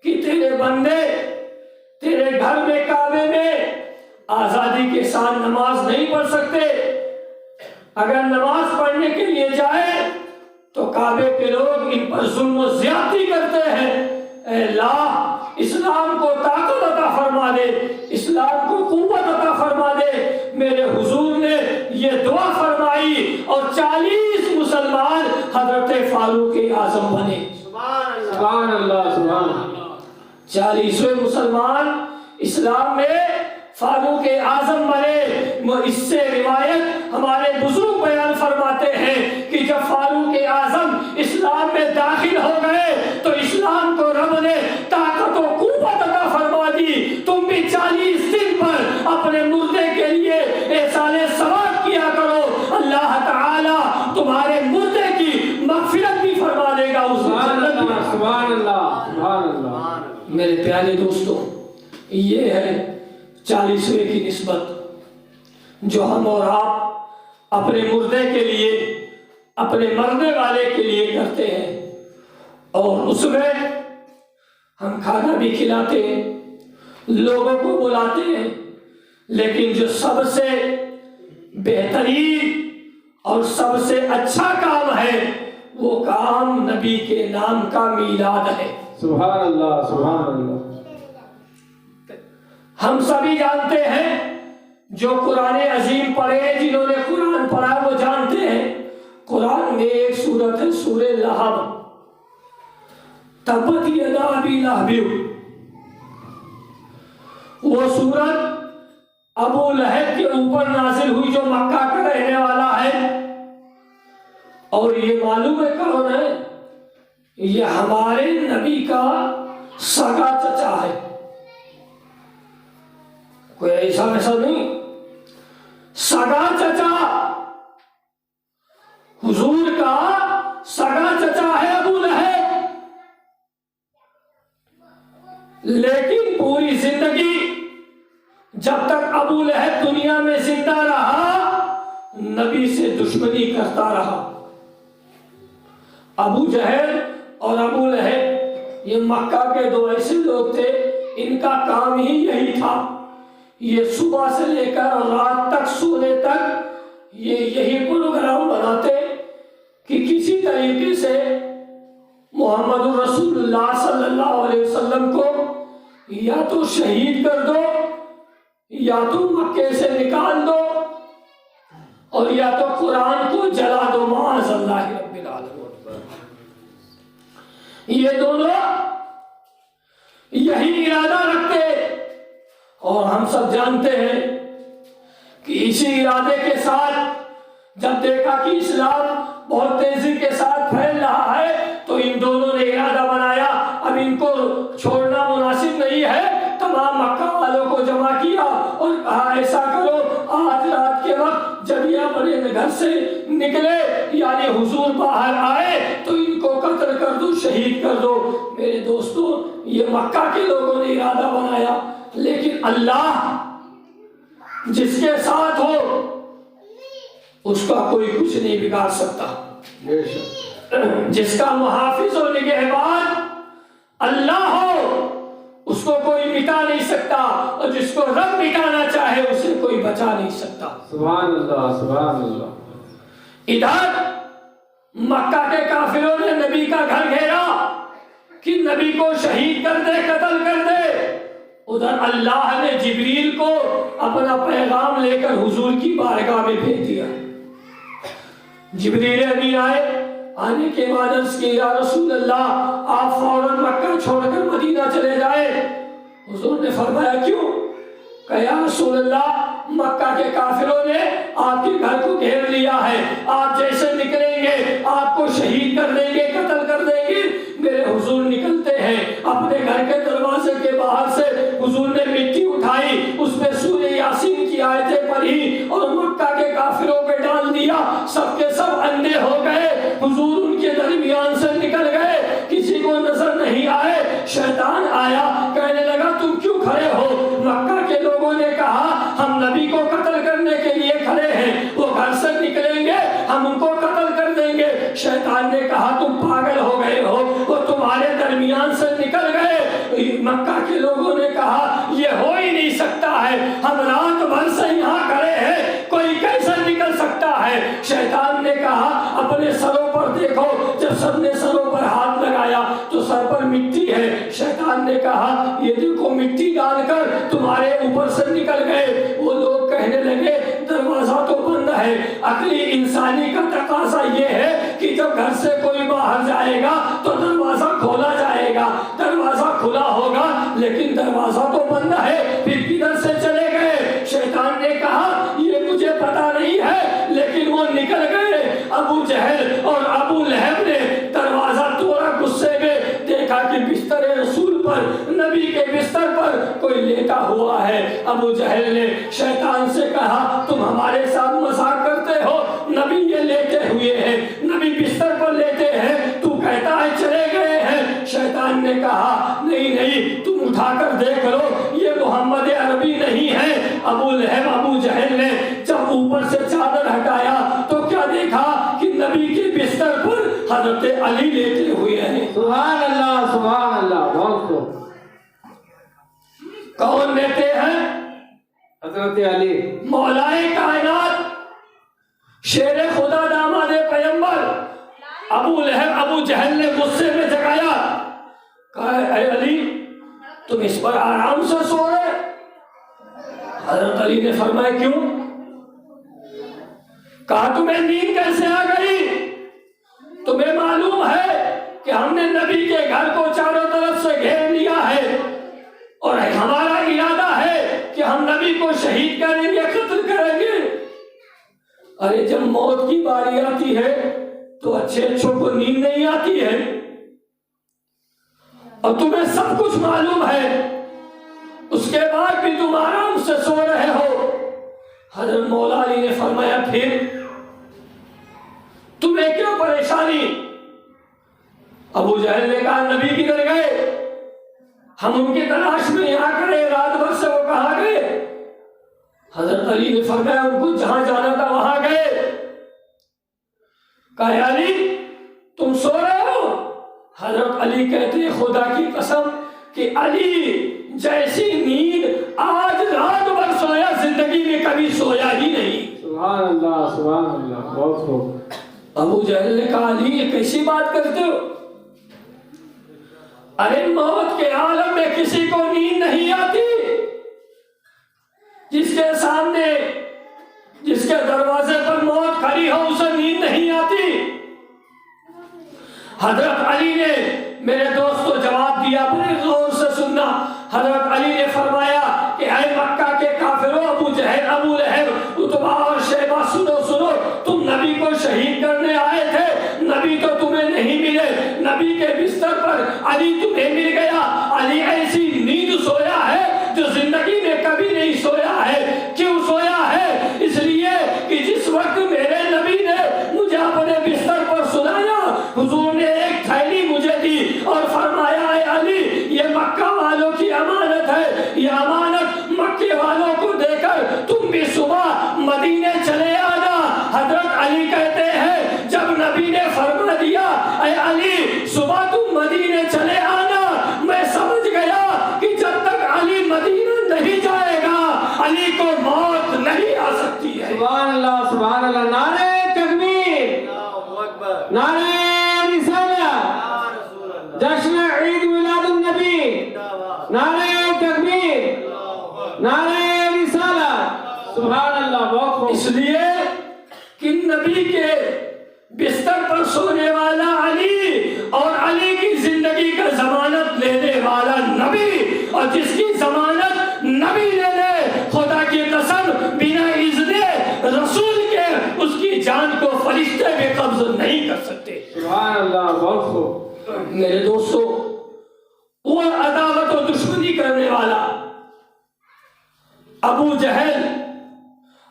کہ تیرے بندے تیرے گھر میں کعبے میں آزادی کے ساتھ نماز نہیں پڑھ سکتے۔ اگر نماز پڑھنے کے لیے جائے تو کعبے کے لوگ ان پر ظلم و زیادتی کرتے ہیں۔ اے اللہ، اسلام کو طاقت عطا فرما دے، اسلام کو قوت عطا فرما دے۔ میرے حضور نے یہ دعا فرمائی اور 40 مسلمان حضرت فاروق اعظم بنے۔
سبحان اللہ، سبحان اللہ۔
40ویں مسلمان اسلام میں فاروق اعظم بنے۔ اس سے روایت ہمارے بزرگ بیان فرماتے ہیں کہ جب فاروق اعظم اسلام میں داخل ہو گئے تو اسلام کو رب نے طاقت و قوت عطا فرما دی۔ تم بھی 40 دن پر اپنے مردے کے لیے احسان ثواب کیا کرو، اللہ تعالی تمہارے مردے کی مغفرت بھی فرما دے گا۔
سبحان اللہ، سبحان اللہ، سبحان اللہ۔
میرے پیارے دوستوں، یہ ہے 40ویں کی نسبت جو ہم اور آپ اپنے مردے کے لیے، اپنے مرنے والے کے لیے کرتے ہیں، اور اس میں ہم کھانا بھی کھلاتے ہیں، لوگوں کو بلاتے ہیں، لیکن جو سب سے بہترین اور سب سے اچھا کام ہے وہ کام نبی کے نام کا میلاد ہے۔
سبحان اللہ، سبحان اللہ۔
ہم سبھی جانتے ہیں، جو قرآن عظیم پڑھے، جنہوں نے قرآن پڑھا وہ جانتے ہیں، قرآن میں ایک سورت ہے سورہ لہب، تبت یدا ابی لہب۔ وہ سورت ابو لہب کے اوپر نازل ہوئی جو مکہ کا رہنے والا ہے، اور یہ معلوم ہے کون ہے؟ یہ ہمارے نبی کا سگا چچا ہے، کوئی ایسا نہیں، سگا چچا، حضور کا سگا چچا ہے ابو لہب۔ لیکن پوری زندگی جب تک ابو لہب دنیا میں زندہ رہا، نبی سے دشمنی کرتا رہا۔ ابو جہل اور ابو لہب یہ مکہ کے دو ایسے لوگ تھے، ان کا کام ہی یہی تھا، یہ صبح سے لے کر رات تک سونے تک یہ یہی پروگرام بناتے کہ کسی طریقے سے محمد رسول اللہ صلی اللہ علیہ وسلم کو یا تو شہید کر دو، یا تو مکے سے نکال دو، اور یا تو قرآن کو جلا دو، معاذ اللہ رب العالمین۔ یہ دونوں یہی ارادہ رکھتے، اور ہم سب جانتے ہیں کہ اسی ارادے کے ساتھ جب دیکھا کہ اسلام بہت تیزی کے ساتھ پھیل رہا ہے تو ان دونوں نے ارادہ بنایا اب ان کو چھوڑنا مناسب نہیں ہے۔ تمام مکہ والوں کو جمع کیا اور کہا ایسا کرو، آج رات کے وقت جب یہ اپنے گھر سے نکلے یعنی حضور باہر آئے تو ان کو قتل کر دو، شہید کر دو۔ میرے دوستوں، یہ مکہ کے لوگوں نے ارادہ بنایا، لیکن اللہ جس کے ساتھ ہو اس کا کوئی کچھ نہیں بگاڑ سکتا۔ جس کا محافظ و نگہبان اللہ ہو
اس کو کوئی مٹا نہیں سکتا، اور جس کو رب مٹانا چاہے اسے کوئی بچا نہیں سکتا۔
سبحان اللہ، سبحان اللہ۔
ادھر مکہ کے کافروں نے نبی کا گھر گھیرا کہ نبی کو شہید کر دے، قتل کر دے۔ ادھر اللہ نے جبریل کو اپنا پیغام لے کر حضور کی بارگاہ میں بھیج دیا۔ جبریل امین آئے، آنے کے بعد عرض کی یا رسول اللہ آپ فوراً مکہ چھوڑ کر مدینہ چلے جائے۔ حضور نے فرمایا کیوں؟ کہ یا رسول اللہ مکہ کے کافروں نے آپ کے گھر کو گھیر لیا ہے، آپ جیسے نکلیں گے آپ کو شہید کر دیں گے، قتل کر دیں گے۔ میرے حضور نکلتے ہیں، اپنے گھر کے دروازے کے باہر سے حضور نے مٹی اٹھائی، اس پہ سورہ یاسین کی آیتیں پڑھی اور مکہ کے کافروں پہ ڈال دیا۔ سب کے سب اندھے ہو گئے، حضور ان کے درمیان سے نکل گئے، کسی کو نظر نہیں آئے۔ شیطان آیا، کہنے لگا تم کیوں کھڑے ہو؟ مکہ کے لوگوں نے کہا ہم نبی کو قتل کرنے کے لیے کھڑے ہیں، وہ گھر سے نکلیں گے ہم ان کو قتل کر دیں گے۔ شیطان نے کہا تم پاگل ہو گئے ہو، وہ تمہارے درمیان سے نکل گئے۔ مکہ کے لوگوں نے کہا یہ ہو ہی نہیں سکتا ہے، ہم رات بھر سے یہاں کھڑے ہیں، کوئی کیسے نکل سکتا ہے؟ شیطان نے کہا اپنے سروں پر دیکھو۔ جب سب نے سروں پر ہاتھ لگایا تو سر پر مٹی ہے۔ شیطان نے کہا یہ دیکھو مٹی ڈال کر تمہارے اوپر سے نکل گئے۔ وہ لوگ کہنے لگے دروازہ تو بند ہے۔ عقلی انسانی کا تقاضا یہ ہے کہ جب گھر سے کوئی باہر جائے گا تو دروازہ کھولا جائے گا، دروازہ کھلا ہوگا، لیکن دروازہ تو بند ہے، پھر کدھر سے چلے گئے؟ شیطان نے کہا یہ مجھے پتا نہیں ہے، لیکن وہ نکل گئے۔ ابو جہل اور ابو لہب نے دروازہ توڑا، غصے میں دیکھا کہ بستر رسول پر، نبی کے بستر پر کوئی لیٹا ہوا ہے۔ ابو جہل نے شیطان سے کہا تم ہمارے ساتھ مذاق کرتے ہو، نبی یہ لیٹے ہوئے ہیں، نبی بستر پر لیٹے ہیں، تو کہتا ہے چلے گئے ہیں۔ شیطان نے کہا نہیں نہیں تم اٹھا کر دیکھ لو، یہ محمد عربی نہیں ہے۔ ابو لہب ابو جہل نے جب اوپر سے چادر ہٹایا تو کیا دیکھا کہ نبی کے بستر پر حضرت علی لیٹے ہوئے ہیں۔
سبحان اللہ، سبحان اللہ، بہت خوب۔
کون لیٹے ہیں؟
حضرت علی،
مولائے کائنات، شیر خدا داماد پیغمبر۔ ابو لہب ابو جہل نے غصے میں جگایا، کہا اے علی تم اس پر آرام سے سو رہے؟ حضرت علی نے فرمایا کیوں؟ کہا تمہیں نیند کیسے آ گئی؟ تمہیں معلوم ہے کہ ہم نے نبی کے گھر کو چاروں طرف سے گھیر لیا ہے اور ہمارا ارادہ ہے کہ ہم نبی کو شہید کریں گے، قتل کریں گے۔ ارے جب موت کی باری آتی ہے تو اچھے اچھوں کو نیند نہیں آتی ہے، اور تمہیں سب کچھ معلوم ہے، اس کے بعد بھی تم آرام سے سو رہے ہو۔ حضرت مولا علی نے فرمایا پھر تمہیں کیوں پریشانی؟ ابو جہل نے کہا نبی کدھر گئے؟ ہم ان کی تلاش میں یہاں کھڑے، رات بھر سے وہ کہاں گئے؟ حضرت علی نے فرمایا ان کو جہاں جانا تھا وہاں گئے۔ کہا علی تم سو رہے ہو؟ حضرت علی کہتے ہیں خدا کی قسم کہ علی جیسی نیند آج رات بھر سویا، زندگی میں کبھی سویا ہی نہیں۔
سبحان اللہ، سبحان اللہ، بہت خوب۔
ابو جہل نے کہا علی یہ کیسی بات کرتے ہو؟ ارے موت کے عالم میں کسی کو نیند نہیں آتی، جس کے سامنے، جس کے دروازے پر موت کھڑی ہو اسے نیند نہیں آتی۔ حضرت علی نے میرے دوستو جواب دیا، بڑے غور سے سننا۔ حضرت علی نے فرمایا کہ اے مکہ کے کافروں، ابو جہل ابو لہب عتبہ اور شیبہ سنو سنو، تم نبی کو شہید کرنے آئے تھے، نبی تو تمہیں نہیں ملے، نبی کے بستر پر علی تمہیں مل گیا۔ علی ایسی نیند سویا ہے جو زندگی میں کبھی نہیں سویا ہے۔ کیوں سویا ہے؟ اس لیے کہ جس وقت میرے نبی نے مجھے اپنے بستر پر سلایا، حضور نے ایک تھیلی مجھے دی اور فرمایا اے علی یہ مکہ والوں کی امانت ہے، یہ امانت مکے والوں کو دے کر تم بھی صبح مدینے چلے آنا۔ حضرت علی کہتے ہیں جب نبی نے فرما دیا اے علی صبح تم مدینے چلے آنا، میں سمجھ گیا کہ جب اس لیے کہ نبی کے بستر پر سونے والا علی اور علی کی زندگی کا ضمانت لینے والا نبی، اور جس کی ضمانت نبی لے لے، خدا کی قسم بنا اذن رسول کے اس کی جان کو فرشتے بھی قبض نہیں کر سکتے۔
سبحان اللہ، بہت خوب۔
میرے دوستو، وہ عداوت و دشمنی کرنے والا ابو جہل،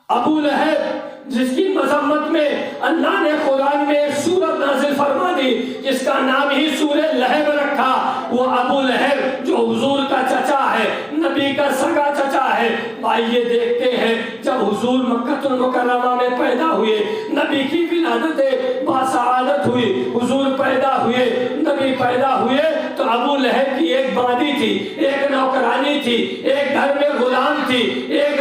ابو لہب، جس کی مذمت میں اللہ نے قرآن میں ایک سورت نازل فرما دی جس کا نام ہی سورہ لہب رکھا، وہ ابو لہب جو حضور کا چچا ہے، نبی کا سگا چچا ہے۔ آئیے دیکھتے ہیں جب حضور مکہ المکرمہ میں پیدا ہوئے، نبی کی ولادت باسعادت ہوئی، حضور پیدا ہوئے، نبی پیدا ہوئے، تو ابو لہب کی ایک بادی تھی، ایک نوکرانی تھی، ایک گھر میں غلام تھی، ایک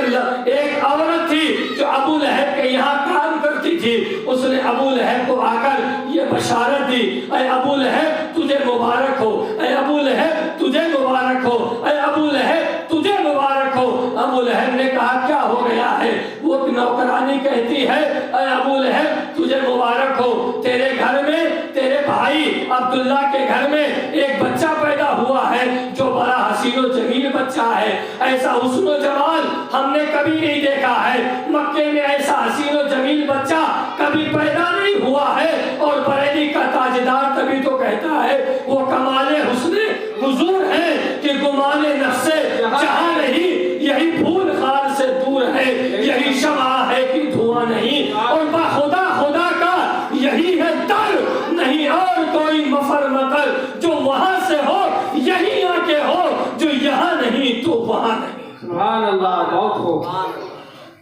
عورت تھی جو ابو لہب کے یہاں کام کرتی تھی۔ اس نے ابو لہب کو آ کر یہ بشارت دی، اے ابو لہب تجھے مبارک ہو، اے ابو لہب تجھے مبارک ہو، اے ابو لہب تجھے مبارک ہو۔ ابو لہب نے کہا کیا ہو گیا ہے؟ وہ نوکرانی کہتی ہے اے ابو لہب تجھے مبارک ہو، تیرے گھر میں تیرے بھائی عبداللہ کے گھر میں ایک بچہ پیدا ہوا ہے جو بڑا حسین و جمیل بچہ ہے، ایسا حسن و جمال ہم نے کبھی نہیں دیکھا ہے، مکے میں ایسا حسین و جمیل بچہ کبھی پیدا نہیں ہوا ہے، اور بریلی کا تاجدار تبھی تو کہتا ہے وہ کمال حسن حضور ہے کہ گمان نفس جہاں نہیں، یہی پھول خار سے دور ہے، یہی شمع ہے کہ دھواں نہیں، اور خدا خدا کا یہی ہے در، نہیں اور کوئی مفر مکر، جو وہاں سے ہو یہی آ کے ہو، جو یہاں نہیں تو وہاں نہیں۔
سبحان اللہ، بہت خوب۔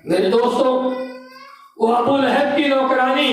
میرے دوستوں، وہ ابو لہب کی نوکرانی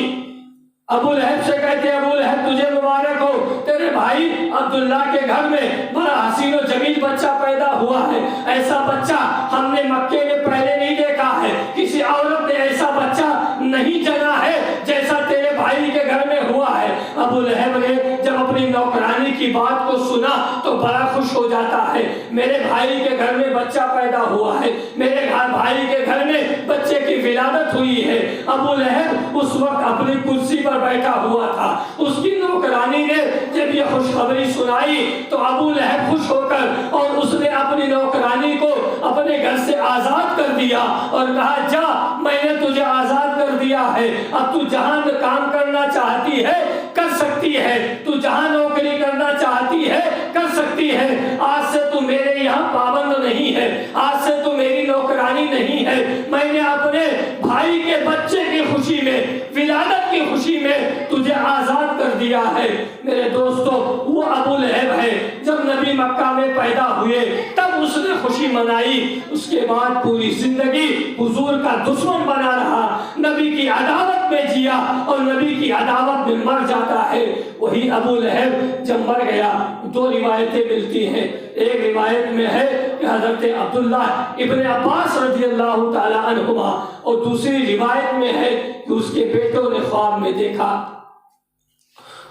ابو لہب سے کہتے ابو لہب تجھے مبارک ہو، تیرے بھائی عبداللہ کے گھر میں بڑا حسین و جمیل بچہ پیدا ہوا ہے، ایسا بچہ ہم نے مکے میں پہلے نہیں دیکھا ہے، کسی عورت نے ایسا بچہ نہیں جنا ہے جیسا تیرے بھائی کے گھر میں ہوا ہے۔ ابو لہب نے جب اپنی نوکرانی کی بات کو سنا تو بڑا خوش ہو جاتا ہے، میرے بھائی کے گھر میں بچہ پیدا ہوا ہے، میرے بھائی کے گھر میں بچے کی ولادت ہوئی ہے۔ ابو لہب اس وقت اپنی کرسی پر بیٹھا ہوا تھا، اس کی نوکرانی نے جب یہ خوشخبری سنائی تو ابو لہب خوش ہو کر اور اس نے اپنی نوکرانی کو اپنے گھر سے آزاد کر دیا اور کہا جا میں نے تجھے آزاد کر دیا ہے، اب تو جہاں کام کرنا چاہتی ہے کر سکتی ہے، تو جہاں نوکری کرنا چاہتی ہے کر سکتی ہے، آج سے تو میرے یہاں پابند نہیں ہے، آج سے تو میری نوکرانی نہیں ہے، میں نے اپنے بھائی کے بچے کی خوشی میں، ولادت کی خوشی میں تجھے آزاد کر دیا ہے۔ میرے دوستو، وہ ابو لہب ہے، جب نبی مکہ میں پیدا ہوئے تب اس نے خوشی منائی، اس کے بعد پوری زندگی حضور کا دشمن بنا رہا، نبی کی عداوت میں جیا اور نبی کی عداوت میں مر جاتا ہے۔ وہی ابو لہب جب مر گیا، دو روایتیں ملتی ہیں، ایک روایت میں ہے کہ حضرت عبداللہ ابن عباس رضی اللہ تعالی عنہما، اور دوسری روایت میں ہے کہ اس کے بیٹوں نے خواب میں دیکھا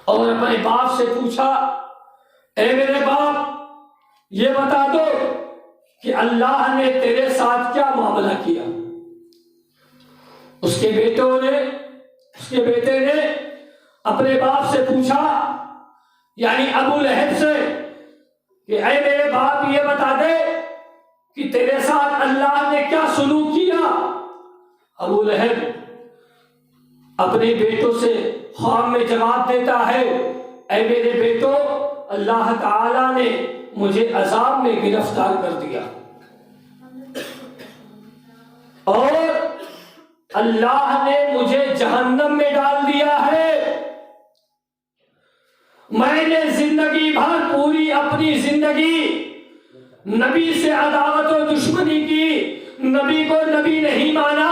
اور اپنے باپ سے پوچھا اے میرے باپ یہ بتا دو کہ اللہ نے تیرے ساتھ کیا معاملہ کیا۔ اس کے بیٹے نے اپنے باپ سے پوچھا، یعنی ابو لہب سے، کہ اے میرے باپ یہ بتا دے کہ تیرے ساتھ اللہ نے کیا سلوک کیا۔ ابو لہب اپنے بیٹوں سے خواب میں جواب دیتا ہے، اے میرے بیٹو اللہ تعالی نے مجھے عذاب میں گرفتار کر دیا اور اللہ نے مجھے جہنم میں ڈال دیا ہے۔ میں نے زندگی بھر پوری اپنی زندگی نبی سے عداوت و دشمنی کی، نبی کو نبی نہیں مانا،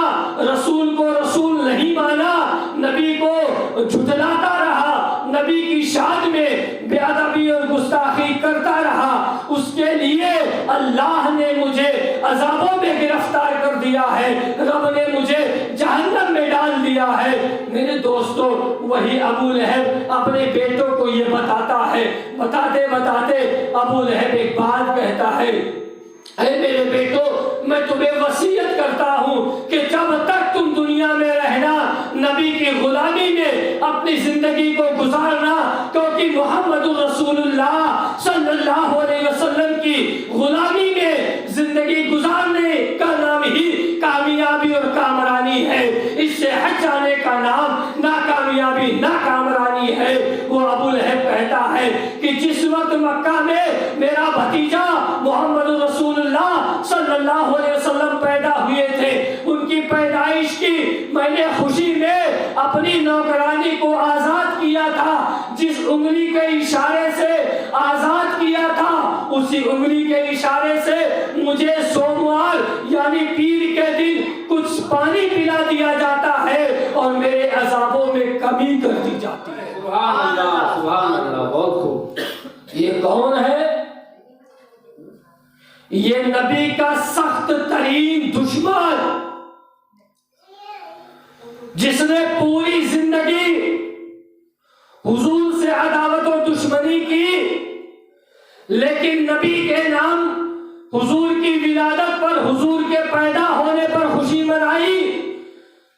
رسول کو رسول نہیں مانا، نبی کو جھٹلاتا رہا، نبی کی شان میں بے ادبی اور گستاخی کرتا رہا۔ اس کے لیے اللہ نے مجھے عذابوں میں گرفتار کر دیا ہے، رب نے مجھے جہنم میں ڈال دیا ہے۔ میرے دوستو، وہی ابو لہب اپنے بیٹوں کو یہ بتاتا ہے، بتاتے بتاتے ابو لہب ایک بات کہتا ہے، اے میرے بیٹو میں تمہیں وصیت کرتا ہوں کہ جب تک تم دنیا میں رہنا نبی کی غلامی میں اپنی زندگی کو گزارنا، کیونکہ محمد رسول اللہ صلی اللہ علیہ وسلم کی غلامی میں زندگی گزارنے کا نام ہی کامیابی اور کامرانی ہے، اس سے ہٹ جانے کا نام ناکامیابی ناکامرانی ہے۔ وہ ابو لہب کہتا ہے کہ جس وقت مکہ میں میرا بھتیجا محمد رسول اللہ صلی اللہ علیہ وسلم پیدا ہوئے تھے، ان کی پیدائش کی میں نے خوشی میں اپنی نوکرانی کو آزاد کیا تھا، جس انگلی کے اشارے سے آزاد کیا تھا اسی انگلی کے اشارے سے مجھے سوموار یعنی پیر کے دن کچھ پانی پلا دیا جاتا ہے اور میرے عذابوں میں کمی کر دی جاتی ہے۔
سبحان اللہ، سبحان اللہ، بہت خوب۔
یہ کون ہے؟ یہ نبی کا سخت ترین دشمن، جس نے پوری زندگی حضور سے عداوت و دشمنی کی، لیکن نبی کے نام حضور کی ولادت پر، حضور کے پیدا ہونے پر خوشی منائی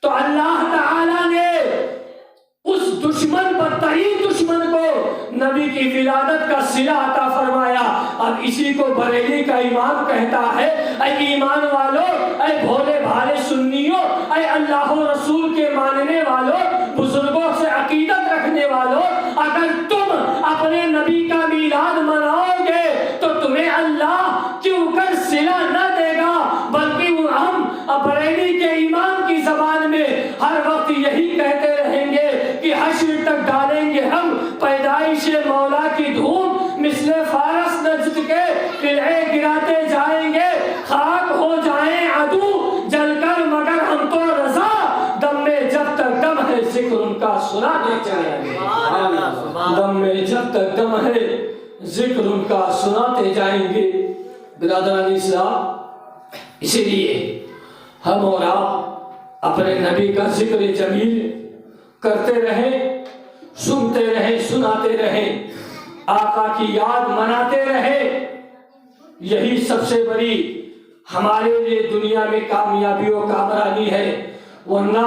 تو اللہ تعالی نے اس دشمن بدترین دشمن کو نبی کی ولادت کا صلہ عطا فرمایا۔ اب اسی کو بریلی کا امام کہتا ہے، اے ایمان والوں، اے بھولے بھالے سنیوں، اے اللہ و رسول کے ماننے والوں، بزرگوں سے عقیدت رکھنے والوں، اگر تم اپنے نبی کا میلاد مناؤ گے تو تمہیں اللہ کیوں کر صلہ نہ دے گا، بلکہ ہم بریلی کے امام کی زبان میں ہر وقت یہی کہتے رہیں گے کہ حشر تک ڈالیں گے ہم پیدائش مولا کی دھوم، مثل فارس نجد کے قلعے گراتے جائیں گے، خاک ہو جائیں عدو جل کر مگر ہم تو رضا، دم میں جب تک دم ہے ذکر ان کا سناتے جائیں گے، دم میں جب تک دم ہے ذکر ان کا سناتے جائیں گے۔ برادران اسلام، اسی لیے ہم اور آپ اپنے نبی کا ذکر جمیل کرتے رہیں، سنتے رہیں، سناتے رہیں، آقا کی یاد مناتے رہیں، یہی سب سے بڑی ہمارے لیے دنیا میں کامیابی و کامرانی ہے۔ ورنہ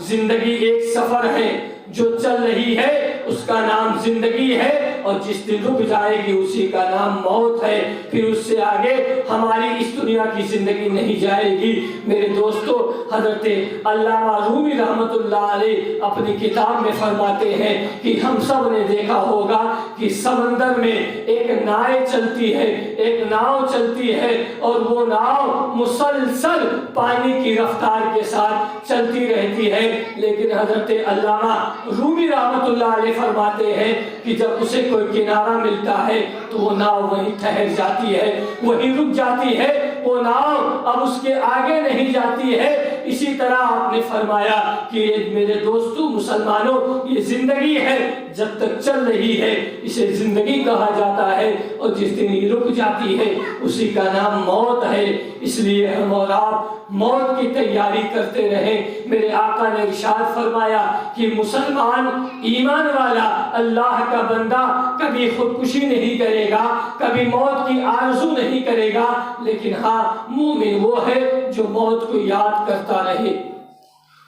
زندگی ایک سفر ہے، جو چل رہی ہے اس کا نام زندگی ہے، اور جس دن رک جائے گی اسی کا نام موت ہے، پھر اس سے آگے ہماری اس دنیا کی زندگی نہیں جائے گی۔ میرے دوستو، حضرت علامہ رومی رحمت اللہ علیہ اپنی کتاب میں فرماتے ہیں کہ ہم سب نے دیکھا ہوگا کہ سمندر میں ایک نائے چلتی ہے، ایک ناؤ چلتی ہے، اور وہ ناؤ مسلسل پانی کی رفتار کے ساتھ چلتی رہتی ہے، لیکن حضرت علامہ رومی رحمت اللہ علیہ فرماتے ہیں کہ جب اسے کوئی کنارہ ملتا ہے تو وہ ناؤ وہیں ٹھہر جاتی ہے، وہیں رک جاتی ہے، وہ ناؤ اب اس کے آگے نہیں جاتی ہے۔ اسی طرح آپ نے فرمایا کہ میرے دوستو مسلمانوں، یہ زندگی ہے، جب تک چل رہی ہے اسے زندگی کہا جاتا ہے، اور جس دن یہ رک جاتی ہے اسی کا نام موت ہے۔ اس لیے ہم اور آپ موت کی تیاری کرتے رہیں۔ میرے آقا نے ارشاد فرمایا کہ مسلمان ایمان والا اللہ کا بندہ کبھی خودکشی نہیں کرے گا، کبھی موت کی آرزو نہیں کرے گا، لیکن ہاں مومن وہ ہے جو موت کو یاد کرتا رہے،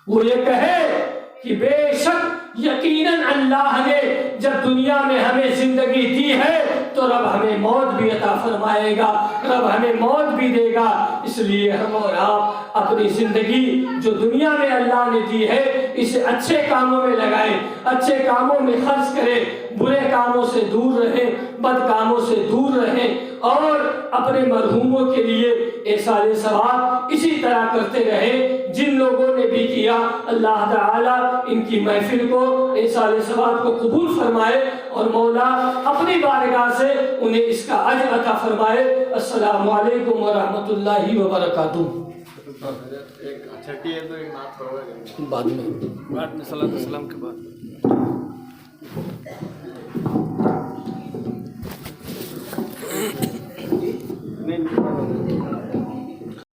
وہ یہ کہے کہ بے شک یقیناً اللہ نے جب دنیا میں ہمیں زندگی دی ہے تو رب ہمیں موت بھی عطا فرمائے گا، رب ہمیں موت بھی دے گا۔ اس لیے ہم اور آپ اپنی زندگی جو دنیا میں اللہ نے دی ہے اسے اچھے کاموں میں لگائیں، اچھے کاموں میں خرچ کریں، برے کاموں سے دور رہیں، بد کاموں سے دور رہیں، اور اپنے مرحوموں کے لیے ایصال ثواب اسی طرح کرتے رہیں جن لوگوں نے بھی کیا۔ اللہ تعالیٰ ان کی محفل کو، ایصال ثواب کو قبول فرمائے، اور مولا اپنی بارگاہ سے انہیں اس کا اجر عطا فرمائے۔ السلام علیکم ورحمۃ اللہ وبرکاتہ۔
چھٹی ہے تو نعت پڑھو گے
بعد میں
صلی اللہ علیہ وسلم کے بعد نہیں